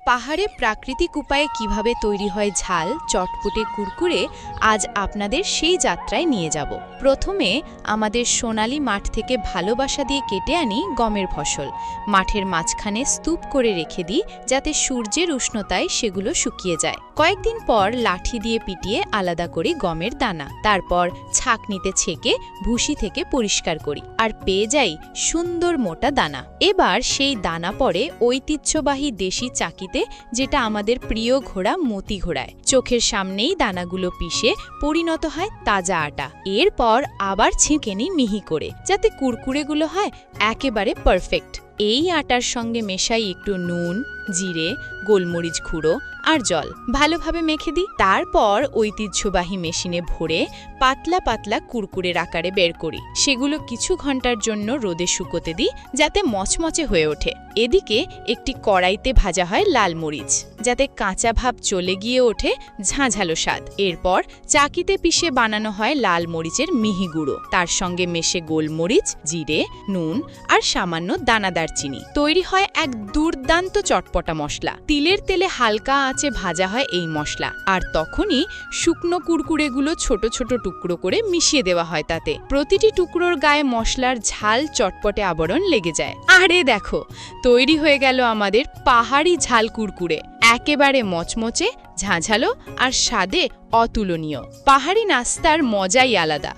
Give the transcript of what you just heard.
পাহাড়ে প্রাকৃতিক উপায়ে কিভাবে তৈরি হয় ঝাল চটপটে কুরকুরে আজ আপনাদের সেই যাত্রায় নিয়ে যাব। প্রথমে আমাদের সোনালী মাঠ থেকে ভালোবাসা দিয়ে কেটে আনি গমের ফসল। মাঠের মাঝখানে স্তূপ করে রেখে দিই যাতে সূর্যের উষ্ণতায় সেগুলো শুকিয়ে যায়। কয়েকদিন পর লাঠি দিয়ে পিটিয়ে আলাদা করি গমের দানা। তারপর ছাঁকনিতে ছেঁকে ভুসি থেকে পরিষ্কার করি আর পেয়ে যাই সুন্দর মোটা দানা। এবার সেই দানা পড়ে ঐতিহ্যবাহী দেশি চাকিতে, যেটা আমাদের প্রিয় ঘোড়া মতি ঘোড়ায়। চোখের সামনেই দানাগুলো পিষে পরিণত হয় তাজা আটা। এরপর আবার ছেঁকে নিই মিহি করে, যাতে কুরকুরেগুলো হয় একেবারে পারফেক্ট। এই আটার সঙ্গে মেশাই একটু নুন, জিরে, গোলমরিচ গুঁড়ো আর জল, ভালোভাবে মেখে দিই। তারপর ঐতিহ্যবাহী মেশিনে ভরে পাতলা পাতলা কুরকুরের আকারে বের করি। সেগুলো কিছু ঘন্টার জন্য রোদে শুকোতে দিই যাতে মচমচে হয়ে ওঠে। এদিকে একটি কড়াইতে ভাজা হয় লাল মরিচ, যাতে কাঁচা ভাব চলে গিয়ে ওঠে ঝাঁঝালো স্বাদ। এরপর চাকিতে পিষে বানানো হয় লাল মরিচের মিহি গুঁড়ো। তার সঙ্গে মেশে গোলমরিচ, জিরে, নুন আর সামান্য দানাদার চিনি। তৈরি হয় এক দুর্দান্ত চটপটা মশলা। তিলের তেলে হালকা আঁচে ভাজা হয় এই মশলা, আর তখনই শুকনো কুরকুরেগুলো ছোট ছোট টুকরো করে মিশিয়ে দেওয়া হয় তাতে। প্রতিটি টুকরোর গায়ে মশলার ঝাল চটপটে আবরণ লেগে যায়। আরে দেখো, তৈরি হয়ে গেল আমাদের পাহাড়ি ঝাল কুরকুরে। একেবারে মচমচে, ঝাঁঝালো আর স্বাদে অতুলনীয়। পাহাড়ি নাস্তার মজাই আলাদা।